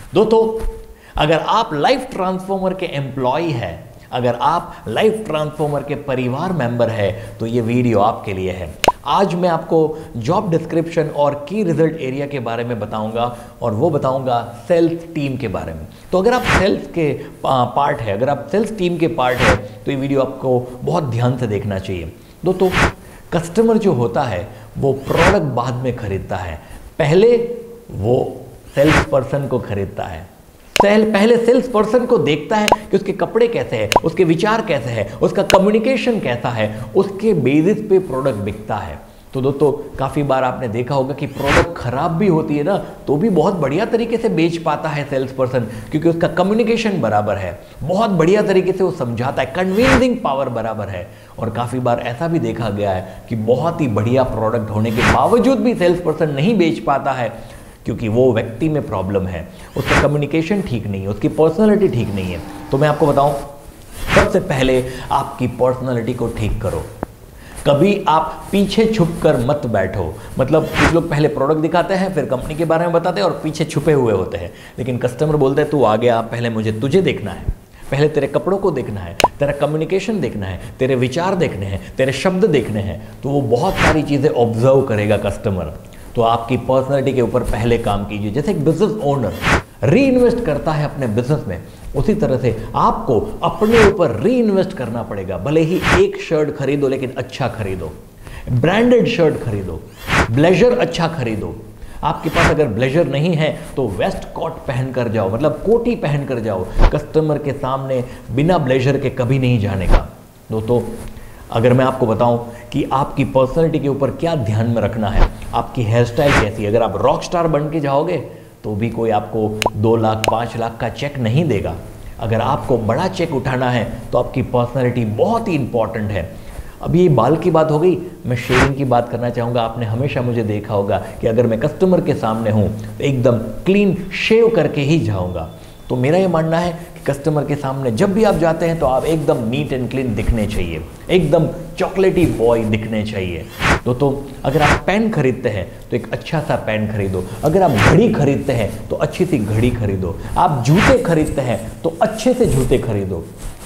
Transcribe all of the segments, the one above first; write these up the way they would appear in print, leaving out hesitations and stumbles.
दोस्तों, अगर आप लाइफ ट्रांसफॉर्मर के एम्प्लॉय हैं, अगर आप लाइफ ट्रांसफॉर्मर के परिवार मेंबर है, तो ये वीडियो आपके लिए है। आज मैं आपको जॉब डिस्क्रिप्शन और की रिजल्ट एरिया के बारे में बताऊंगा, और वो बताऊंगा सेल्स टीम के बारे में। तो अगर आप सेल्स के पार्ट है, अगर आप सेल्स टीम के पार्ट है, तो ये वीडियो आपको बहुत ध्यान से देखना चाहिए। दोस्तों, कस्टमर जो होता है वो प्रोडक्ट बाद में खरीदता है, पहले वो सेल्स पर्सन को खरीदता है। पहले सेल्स पर्सन को देखता है कि उसके कपड़े कैसे हैं, उसके विचार कैसे हैं, उसका कम्युनिकेशन कैसा है, उसके बेसिस पे प्रोडक्ट बिकता है। तो दोस्तों, काफ़ी बार आपने देखा होगा कि प्रोडक्ट खराब भी होती है ना, तो भी बहुत बढ़िया तरीके से बेच पाता है सेल्स पर्सन, क्योंकि उसका कम्युनिकेशन बराबर है, बहुत बढ़िया तरीके से वो समझाता है, कन्विंसिंग पावर बराबर है। और काफ़ी बार ऐसा भी देखा गया है कि बहुत ही बढ़िया प्रोडक्ट होने के बावजूद भी सेल्स पर्सन नहीं बेच पाता है, क्योंकि वो व्यक्ति में प्रॉब्लम है, उसका कम्युनिकेशन ठीक नहीं है, उसकी पर्सनालिटी ठीक नहीं है। तो मैं आपको बताऊं, सबसे पहले आपकी पर्सनालिटी को ठीक करो। कभी आप पीछे छुपकर मत बैठो। मतलब कुछ लोग पहले प्रोडक्ट दिखाते हैं, फिर कंपनी के बारे में बताते हैं और पीछे छुपे हुए होते हैं। लेकिन कस्टमर बोलते हैं तू आगे आ, पहले मुझे तुझे देखना है, पहले तेरे कपड़ों को देखना है, तेरा कम्युनिकेशन देखना है, तेरे विचार देखने हैं, तेरे शब्द देखने हैं। तो वो बहुत सारी चीज़ें ऑब्जर्व करेगा कस्टमर। तो आपकी पर्सनैलिटी के ऊपर पहले काम कीजिए। जैसे एक बिजनेस ओनर री इन्वेस्ट करता है अपने बिजनेस में, उसी तरह से आपको अपने ऊपर री इन्वेस्ट करना पड़ेगा। भले ही एक शर्ट खरीदो, लेकिन अच्छा खरीदो, ब्रांडेड शर्ट खरीदो, ब्लेजर अच्छा खरीदो। आपके पास अगर ब्लेजर नहीं है तो वेस्ट कोट पहन कर जाओ, मतलब कोटी पहन कर जाओ। कस्टमर के सामने बिना ब्लेजर के कभी नहीं जाने का। दोस्तों, अगर मैं आपको बताऊं कि आपकी पर्सनैलिटी के ऊपर क्या ध्यान में रखना है, आपकी हेयर स्टाइल कैसी है। अगर आप रॉक स्टार बन के जाओगे तो भी कोई आपको 2 लाख 5 लाख का चेक नहीं देगा। अगर आपको बड़ा चेक उठाना है तो आपकी पर्सनैलिटी बहुत ही इंपॉर्टेंट है। अब ये बाल की बात हो गई, मैं शेविंग की बात करना चाहूँगा। आपने हमेशा मुझे देखा होगा कि अगर मैं कस्टमर के सामने हूँ तो एकदम क्लीन शेव करके ही जाऊँगा। तो मेरा ये मानना है कि कस्टमर के सामने जब भी आप जाते हैं तो आप एकदम नीट एंड क्लीन दिखने चाहिए, एकदम चॉकलेटी बॉय दिखने चाहिए। तो अगर आप पेन खरीदते हैं तो एक अच्छा सा पेन खरीदो। अगर आप घड़ी खरीदते हैं तो अच्छी सी घड़ी खरीदो। आप जूते खरीदते हैं तो अच्छे से जूते खरीदो।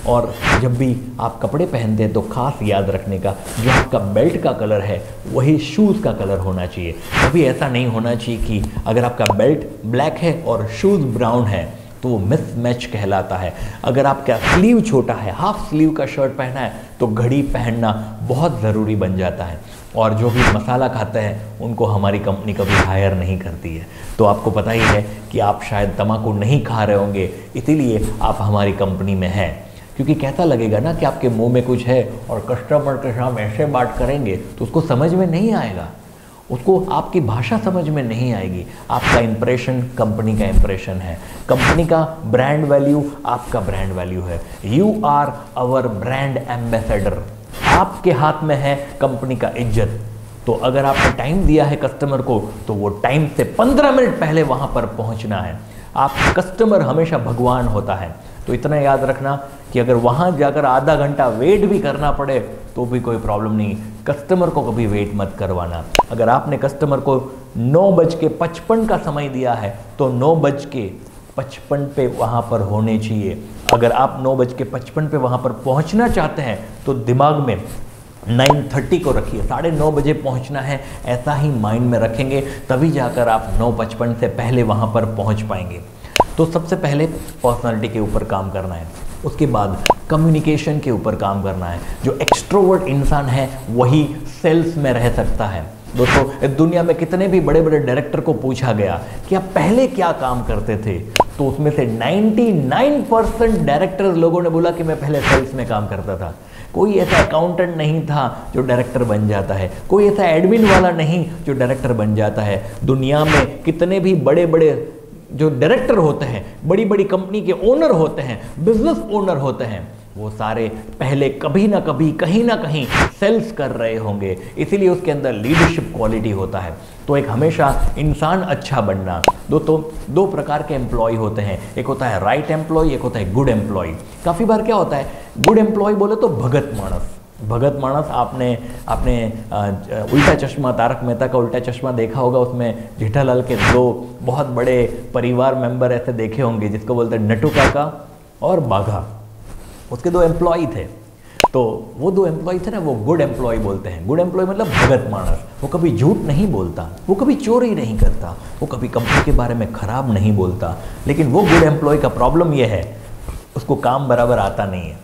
और जब भी आप कपड़े पहनते हैं तो खास याद रखने का, जो आपका बेल्ट का कलर है वही शूज़ का कलर होना चाहिए। कभी ऐसा नहीं होना चाहिए कि अगर आपका बेल्ट ब्लैक है और शूज़ ब्राउन है तो वो मिस मैच कहलाता है। अगर आपका स्लीव छोटा है, हाफ स्लीव का शर्ट पहना है, तो घड़ी पहनना बहुत ज़रूरी बन जाता है। और जो भी मसाला खाते हैं उनको हमारी कंपनी कभी हायर नहीं करती है। तो आपको पता ही है कि आप शायद तम्बाकू नहीं खा रहे होंगे, इसीलिए आप हमारी कंपनी में हैं। क्योंकि कैसा लगेगा ना कि आपके मुंह में कुछ है और कस्टमर के सामने ऐसे बात करेंगे तो उसको समझ में नहीं आएगा, उसको आपकी भाषा समझ में नहीं आएगी। आपका इंप्रेशन कंपनी का इंप्रेशन है, कंपनी का ब्रांड वैल्यू आपका ब्रांड वैल्यू है। You are our brand ambassador. आपके हाथ में है कंपनी का इज्जत। तो अगर आपने टाइम दिया है कस्टमर को तो वो टाइम से 15 मिनट पहले वहां पर पहुंचना है। आप कस्टमर हमेशा भगवान होता है। तो इतना याद रखना कि अगर वहां जाकर आधा घंटा वेट भी करना पड़े तो भी कोई प्रॉब्लम नहीं, कस्टमर को कभी वेट मत करवाना। अगर आपने कस्टमर को 9:55 का समय दिया है तो 9:55 पे वहां पर होने चाहिए। अगर आप 9:55 पे वहां पर पहुंचना चाहते हैं तो दिमाग में 9:30 को रखिए, 9:30 बजे पहुंचना है, ऐसा ही माइंड में रखेंगे, तभी जाकर आप 9:55 से पहले वहां पर पहुंच पाएंगे। तो सबसे पहले पर्सनालिटी के ऊपर काम करना है, उसके बाद कम्युनिकेशन के ऊपर काम करना है। जो एक्सट्रोवर्ट इंसान है वही सेल्स में रह सकता है। दोस्तों, इस दुनिया में कितने भी बड़े बड़े डायरेक्टर को पूछा गया कि आप पहले क्या काम करते थे, तो उसमें से 99% डायरेक्टर लोगों ने बोला कि मैं पहले सेल्स में काम करता था। कोई ऐसा अकाउंटेंट नहीं था जो डायरेक्टर बन जाता है, कोई ऐसा एडमिन वाला नहीं जो डायरेक्टर बन जाता है। दुनिया में कितने भी बड़े बड़े जो डायरेक्टर होते हैं, बड़ी बड़ी कंपनी के ओनर होते हैं, बिजनेस ओनर होते हैं, वो सारे पहले कभी ना कभी कहीं ना कहीं सेल्स कर रहे होंगे, इसीलिए उसके अंदर लीडरशिप क्वालिटी होता है। तो एक हमेशा इंसान अच्छा बनना। दोस्तों, 2 प्रकार के एम्प्लॉय होते हैं, एक होता है राइट एम्प्लॉय, एक होता है गुड एम्प्लॉय। काफ़ी बार क्या होता है, गुड एम्प्लॉय बोले तो भगत मानस, भगत मानस, आपने उल्टा चश्मा, तारक मेहता का उल्टा चश्मा देखा होगा। उसमें जेठालाल के दो बहुत बड़े परिवार मेंबर ऐसे देखे होंगे, जिसको बोलते हैं नट्टू काका और बाघा। उसके दो एम्प्लॉय थे, तो वो दो एम्प्लॉय थे ना, वो गुड एम्प्लॉय बोलते हैं। गुड एम्प्लॉय मतलब भगत मानस। वो कभी झूठ नहीं बोलता, वो कभी चोरी नहीं करता, वो कभी कंपनी के बारे में खराब नहीं बोलता। लेकिन वो गुड एम्प्लॉय का प्रॉब्लम ये है, उसको काम बराबर आता नहीं है,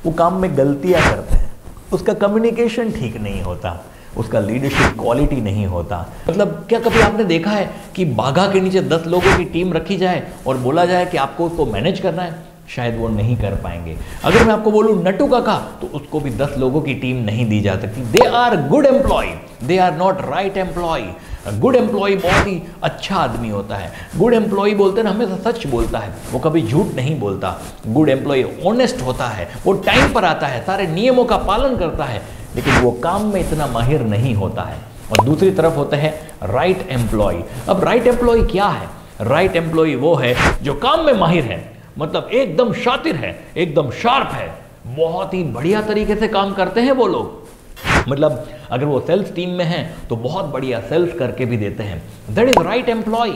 वो काम में गलतियाँ करते हैं, उसका कम्युनिकेशन ठीक नहीं होता, उसका लीडरशिप क्वालिटी नहीं होता। मतलब क्या कभी आपने देखा है कि बाघा के नीचे 10 लोगों की टीम रखी जाए और बोला जाए कि आपको उसको मैनेज करना है? शायद वो नहीं कर पाएंगे। अगर मैं आपको बोलूं नट्टू काका, तो उसको भी 10 लोगों की टीम नहीं दी जा सकती। They are good employee, they are not right employee. Good employee बहुत ही अच्छा आदमी होता है। गुड एम्प्लॉय बोलते हैं ना, हमेशा सच बोलता है, वो कभी झूठ नहीं बोलता। गुड एम्प्लॉय ऑनेस्ट होता है, वो टाइम पर आता है, सारे नियमों का पालन करता है, लेकिन वो काम में इतना माहिर नहीं होता है। और दूसरी तरफ होते हैं राइट एम्प्लॉय। अब राइट एम्प्लॉय क्या है? राइट एम्प्लॉय वो है जो काम में माहिर है, मतलब एकदम शातिर है, एकदम शार्प है, बहुत ही बढ़िया तरीके से काम करते हैं वो लोग। मतलब अगर वो सेल्स टीम में हैं तो बहुत बढ़िया सेल्स करके भी देते हैं। That is right employee.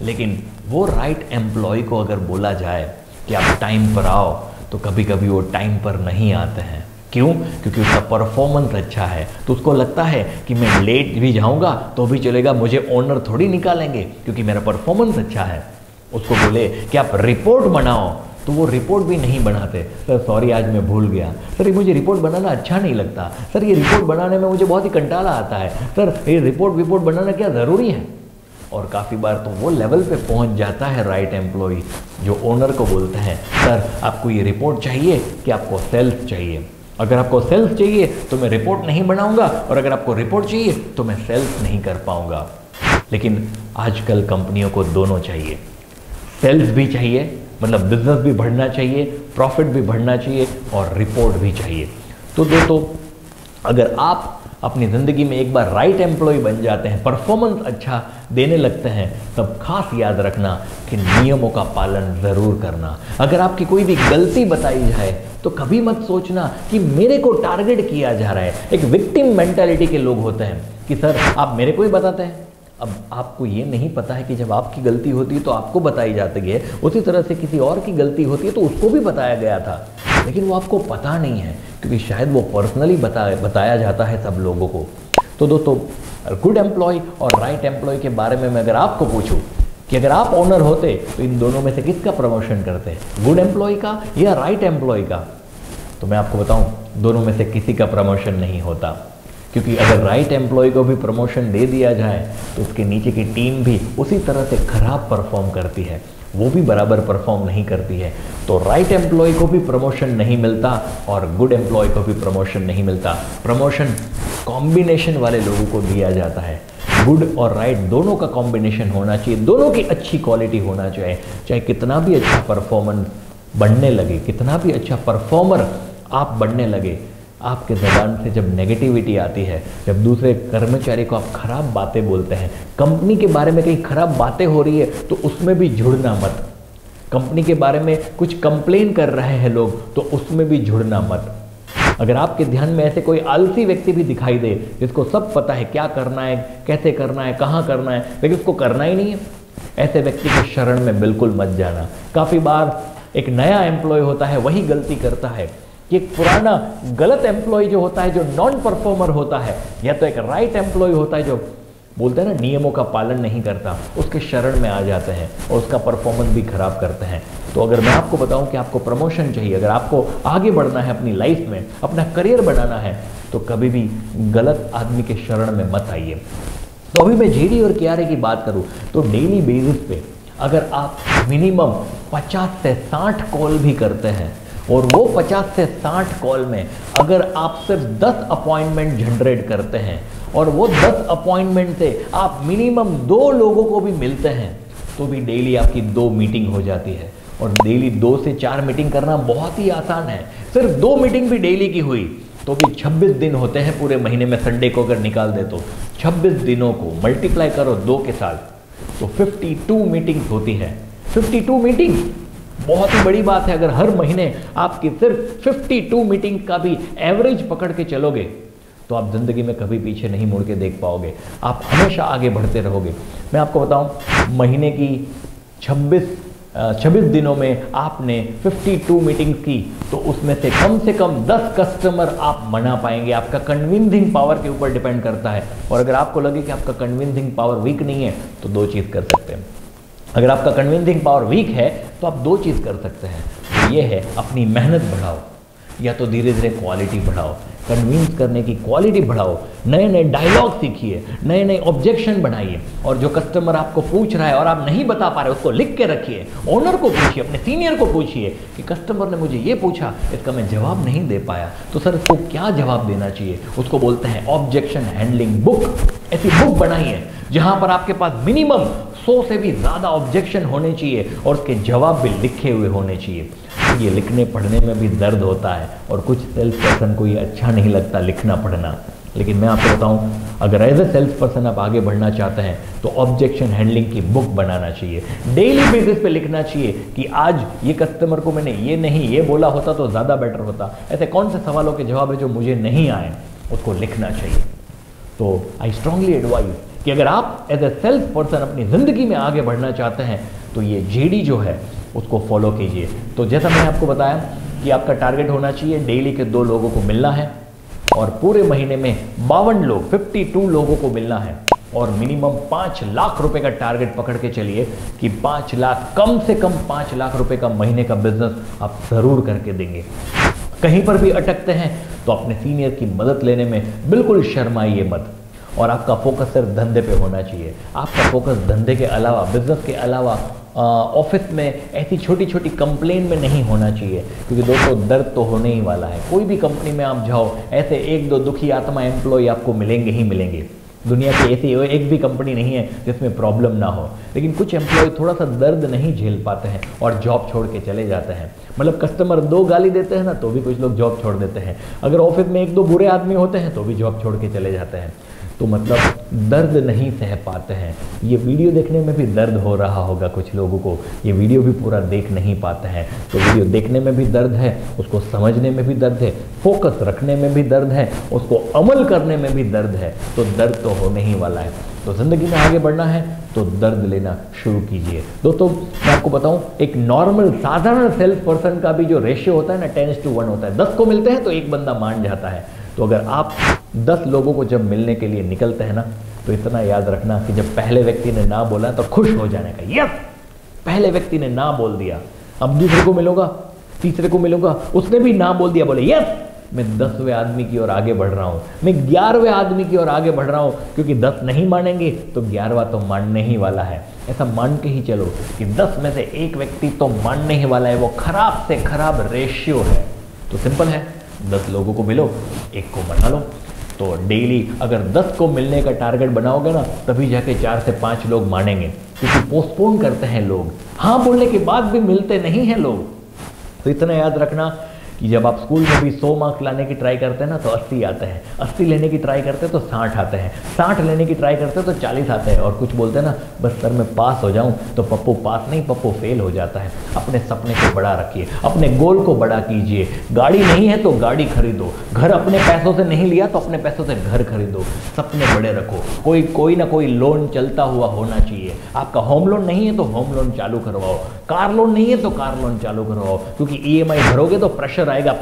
लेकिन वो राइट एम्प्लॉय को अगर बोला जाए कि आप टाइम पर आओ, तो कभी कभी वो टाइम पर नहीं आते हैं। क्यों? क्योंकि उसका परफॉर्मेंस अच्छा है, तो उसको लगता है कि मैं लेट भी जाऊंगा तो भी चलेगा, मुझे ओनर थोड़ी निकालेंगे क्योंकि मेरा परफॉर्मेंस अच्छा है। उसको बोले कि आप रिपोर्ट बनाओ, तो वो रिपोर्ट भी नहीं बनाते। सर सॉरी, आज मैं भूल गया, सर ये मुझे रिपोर्ट बनाना अच्छा नहीं लगता, सर ये रिपोर्ट बनाने में मुझे बहुत ही कंटाला आता है, सर ये रिपोर्ट बनाना क्या ज़रूरी है? और काफ़ी बार तो वो लेवल पे पहुंच जाता है राइट एम्प्लॉय, जो ओनर को बोलते हैं सर आपको ये रिपोर्ट चाहिए कि आपको सेल्स चाहिए? अगर आपको सेल्स चाहिए तो मैं रिपोर्ट नहीं बनाऊंगा, और अगर आपको रिपोर्ट चाहिए तो मैं सेल्स नहीं कर पाऊंगा। लेकिन आजकल कंपनियों को दोनों चाहिए, सेल्स भी चाहिए, मतलब बिजनेस भी बढ़ना चाहिए, प्रॉफिट भी बढ़ना चाहिए, और रिपोर्ट भी चाहिए। तो दोस्तों, अगर आप अपनी ज़िंदगी में एक बार राइट एम्प्लॉय बन जाते हैं, परफॉर्मेंस अच्छा देने लगते हैं, तब खास याद रखना कि नियमों का पालन ज़रूर करना। अगर आपकी कोई भी गलती बताई जाए तो कभी मत सोचना कि मेरे को टारगेट किया जा रहा है। एक विक्टिम मेंटालिटी के लोग होते हैं कि सर आप मेरे को ही बताते हैं। अब आपको ये नहीं पता है कि जब आपकी गलती होती है तो आपको बताई जाती है, उसी तरह से किसी और की गलती होती है तो उसको भी बताया गया था, लेकिन वो आपको पता नहीं है क्योंकि शायद वो पर्सनली बताया जाता है सब लोगों को। तो दोस्तों, गुड एम्प्लॉय और राइट एम्प्लॉय के बारे में मैं अगर आपको पूछूं कि अगर आप ओनर होते तो इन दोनों में से किसका प्रमोशन करते, गुड एम्प्लॉय का या राइट एम्प्लॉय का? तो मैं आपको बताऊं, दोनों में से किसी का प्रमोशन नहीं होता, क्योंकि अगर राइट एम्प्लॉय को भी प्रमोशन दे दिया जाए तो उसके नीचे की टीम भी उसी तरह से खराब परफॉर्म करती है, वो भी बराबर परफॉर्म नहीं करती है। तो राइट एम्प्लॉय को भी प्रमोशन नहीं मिलता और गुड एम्प्लॉय को भी प्रमोशन नहीं मिलता। प्रमोशन कॉम्बिनेशन वाले लोगों को दिया जाता है। गुड और राइट दोनों का कॉम्बिनेशन होना चाहिए, दोनों की अच्छी क्वालिटी होना चाहिए। चाहे कितना भी अच्छा परफॉर्मेंस बनने लगे, कितना भी अच्छा परफॉर्मर आप बनने लगे, आपके ज़बान से जब नेगेटिविटी आती है, जब दूसरे कर्मचारी को आप खराब बातें बोलते हैं, कंपनी के बारे में कहीं खराब बातें हो रही है तो उसमें भी जुड़ना मत। कंपनी के बारे में कुछ कंप्लेन कर रहे हैं लोग तो उसमें भी जुड़ना मत। अगर आपके ध्यान में ऐसे कोई आलसी व्यक्ति भी दिखाई दे जिसको सब पता है क्या करना है, कैसे करना है, कहाँ करना है, लेकिन उसको करना ही नहीं है, ऐसे व्यक्ति के शरण में बिल्कुल मत जाना। काफ़ी बार एक नया एम्प्लॉय होता है वही गलती करता है कि एक पुराना गलत एम्प्लॉय जो होता है, जो नॉन परफॉर्मर होता है, या तो एक राइट एम्प्लॉय होता है जो बोलते हैं ना नियमों का पालन नहीं करता, उसके शरण में आ जाते हैं और उसका परफॉर्मेंस भी खराब करते हैं। तो अगर मैं आपको बताऊं कि आपको प्रमोशन चाहिए, अगर आपको आगे बढ़ना है अपनी लाइफ में, अपना करियर बनाना है, तो कभी भी गलत आदमी के शरण में मत आइए। तो अभी मैं जेडी और कियारे की बात करूं तो डेली बेसिस पे अगर आप मिनिमम 50 से 60 कॉल भी करते हैं और वो 50 से 60 कॉल में अगर आप सिर्फ 10 अपॉइंटमेंट जनरेट करते हैं और वो 10 अपॉइंटमेंट से आप मिनिमम 2 लोगों को भी मिलते हैं, तो भी डेली आपकी 2 मीटिंग हो जाती है। और डेली 2 से 4 मीटिंग करना बहुत ही आसान है। सिर्फ 2 मीटिंग भी डेली की हुई तो भी 26 दिन होते हैं पूरे महीने में। संडे को अगर निकाल दे तो 26 दिनों को मल्टीप्लाई करो 2 के साथ तो 52 मीटिंग्स होती है। 52 मीटिंग्स बहुत ही बड़ी बात है। अगर हर महीने आपकी सिर्फ 52 मीटिंग का भी एवरेज पकड़ के चलोगे तो आप जिंदगी में कभी पीछे नहीं मुड़ के देख पाओगे, आप हमेशा आगे बढ़ते रहोगे। मैं आपको बताऊं, महीने की 26 दिनों में आपने 52 मीटिंग्स की तो उसमें से कम 10 कस्टमर आप मना पाएंगे। आपका कन्विंसिंग पावर के ऊपर डिपेंड करता है। और अगर आपको लगे कि आपका कन्विंसिंग पावर वीक नहीं है तो दो चीज़ कर सकते हैं। अगर आपका कन्विंसिंग पावर वीक है तो आप दो चीज़ कर सकते हैं, तो ये है अपनी मेहनत बढ़ाओ या तो धीरे धीरे क्वालिटी बढ़ाओ। कन्विंस करने की क्वालिटी बढ़ाओ, नए नए डायलॉग सीखिए, नए नए ऑब्जेक्शन बनाइए, और जो कस्टमर आपको पूछ रहा है और आप नहीं बता पा रहे उसको लिख के रखिए। ओनर को पूछिए, अपने सीनियर को पूछिए कि कस्टमर ने मुझे ये पूछा, इसका मैं जवाब नहीं दे पाया, तो सर इसको क्या जवाब देना चाहिए। उसको बोलते हैं ऑब्जेक्शन हैंडलिंग बुक। ऐसी बुक बनाइए जहां पर आपके पास मिनिमम 100 से भी ज़्यादा ऑब्जेक्शन होने चाहिए और उसके जवाब भी लिखे हुए होने चाहिए। ये लिखने पढ़ने में भी दर्द होता है और कुछ सेल्स पर्सन को ये अच्छा नहीं लगता लिखना पढ़ना, लेकिन मैं आपको बताऊं, अगर एज ए सेल्स पर्सन आप आगे बढ़ना चाहते हैं तो ऑब्जेक्शन हैंडलिंग की बुक बनाना चाहिए। डेली बेसिस पे लिखना चाहिए कि आज ये कस्टमर को मैंने ये नहीं ये बोला होता तो ज़्यादा बेटर होता। ऐसे कौन से सवालों के जवाब है जो मुझे नहीं आए, उसको लिखना चाहिए। तो आई स्ट्रांगली एडवाइज कि अगर आप एज ए सेल्स पर्सन अपनी ज़िंदगी में आगे बढ़ना चाहते हैं तो ये जीडी जो है उसको फॉलो कीजिए। तो जैसा मैंने आपको बताया कि आपका टारगेट होना चाहिए डेली के 2 लोगों को मिलना है और पूरे महीने में 52 लोग 52 लोगों को मिलना है, और मिनिमम 5 लाख रुपए का टारगेट पकड़ के चलिए कि 5 लाख, कम से कम 5 लाख रुपए का महीने का बिजनेस आप ज़रूर करके देंगे। कहीं पर भी अटकते हैं तो अपने सीनियर की मदद लेने में बिल्कुल शर्माइए मत, और आपका फोकस सिर्फ धंधे पे होना चाहिए। आपका फोकस धंधे के अलावा, बिजनेस के अलावा, ऑफिस में ऐसी छोटी छोटी कंप्लेन में नहीं होना चाहिए, क्योंकि दोस्तों दर्द तो होने ही वाला है। कोई भी कंपनी में आप जाओ, ऐसे 1-2 दुखी आत्मा एम्प्लॉय आपको मिलेंगे ही मिलेंगे। दुनिया की ऐसी एक भी कंपनी नहीं है जिसमें प्रॉब्लम ना हो, लेकिन कुछ एम्प्लॉय थोड़ा सा दर्द नहीं झेल पाते हैं और जॉब छोड़ के चले जाते हैं। मतलब कस्टमर 2 गाली देते हैं ना तो भी कुछ लोग जॉब छोड़ देते हैं। अगर ऑफिस में 1-2 बुरे आदमी होते हैं तो भी जॉब छोड़ के चले जाते हैं। तो मतलब दर्द नहीं सह पाते हैं। ये वीडियो देखने में भी दर्द हो रहा होगा कुछ लोगों को, ये वीडियो भी पूरा देख नहीं पाते हैं। तो वीडियो देखने में भी दर्द है, उसको समझने में भी दर्द है, फोकस रखने में भी दर्द है, उसको अमल करने में भी दर्द है। तो दर्द तो होने ही वाला है। तो ज़िंदगी में आगे बढ़ना है तो दर्द लेना शुरू कीजिए। दोस्तों मैं आपको बताऊं, एक नॉर्मल साधारण सेल्स पर्सन का भी जो रेशियो होता है ना 10:1 होता है। 10 को मिलते हैं तो एक बंदा मान जाता है। तो अगर आप 10 लोगों को जब मिलने के लिए निकलते हैं ना, तो इतना याद रखना कि जब पहले व्यक्ति ने ना बोला तो खुश हो जाने का, यस पहले व्यक्ति ने ना बोल दिया। अब दूसरे को मिलूंगा, तीसरे को मिलूंगा, उसने भी ना बोल दिया, बोले यस मैं 10वें आदमी की ओर आगे बढ़ रहा हूं, मैं 11वें आदमी की ओर आगे बढ़ रहा हूं, क्योंकि 10 नहीं मानेंगे तो 11वां तो मानने ही वाला है। ऐसा मान के ही चलो कि 10 में से एक व्यक्ति तो मानने ही वाला है। वो खराब से खराब रेशियो है। तो सिंपल है, 10 लोगों को मिलो, एक को मना लो। तो डेली अगर 10 को मिलने का टारगेट बनाओगे ना, तभी जाके 4 से 5 लोग मानेंगे, क्योंकि पोस्टपोन करते हैं लोग, हाँ बोलने के बाद भी मिलते नहीं हैं लोग। तो इतना याद रखना कि जब आप स्कूल में भी 100 मार्क्स लाने की ट्राई करते हैं ना तो 80 आते हैं, 80 लेने की ट्राई करते हैं तो 60 आते हैं, 60 लेने की ट्राई करते हैं तो 40 आते हैं। और कुछ बोलते हैं ना बस सर मैं पास हो जाऊं, तो पप्पू पास नहीं, पप्पू फेल हो जाता है। अपने सपने को बड़ा रखिए, अपने गोल को बड़ा कीजिए। गाड़ी नहीं है तो गाड़ी खरीदो, घर अपने पैसों से नहीं लिया तो अपने पैसों से घर खरीदो। सपने बड़े रखो, कोई ना कोई लोन चलता हुआ होना चाहिए। आपका होम लोन नहीं है तो होम लोन चालू करवाओ, कार लोन नहीं है तो कार लोन चालू करवाओ, क्योंकि ईएमआई भरोगे तो प्रेशर आएगा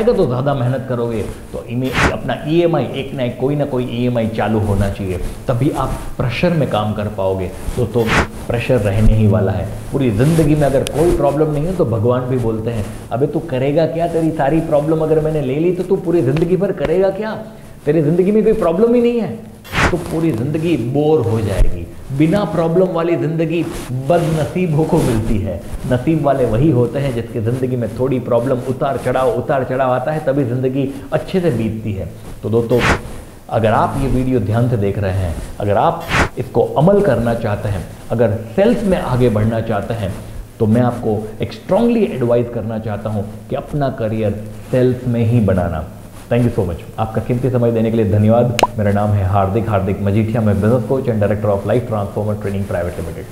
तो ज़्यादा मेहनत करोगे। तो अपना ईएमआई एक ना एक कोई ना कोई ईएमआई चालू होना चाहिए, तभी आप प्रेशर में काम कर पाओगे। तो प्रेशर रहने ही वाला है पूरी ज़िंदगी में। अगर कोई प्रॉब्लम नहीं है तो भगवान भी बोलते हैं अबे तू करेगा क्या, तेरी सारी प्रॉब्लम अगर मैंने ले ली तो तू पूरी ज़िंदगी भर करेगा क्या। तेरी ज़िंदगी में कोई प्रॉब्लम ही नहीं है तो पूरी ज़िंदगी बोर हो जाएगी। बिना प्रॉब्लम वाली ज़िंदगी बदनसीबों को मिलती है। नसीब वाले वही होते हैं जिसकी ज़िंदगी में थोड़ी प्रॉब्लम, उतार चढ़ाव आता है, तभी ज़िंदगी अच्छे से बीतती है। तो दोस्तों अगर आप ये वीडियो ध्यान से देख रहे हैं, अगर आप इसको अमल करना चाहते हैं, अगर सेल्स में आगे बढ़ना चाहते हैं, तो मैं आपको एक स्ट्रांगली एडवाइस करना चाहता हूँ कि अपना करियर सेल्स में ही बनाना। Thank you so much. आपका कीमती समय देने के लिए धन्यवाद। मेरा नाम है हार्दिक मजीठिया। मैं business coach and director of life transformer training private limited.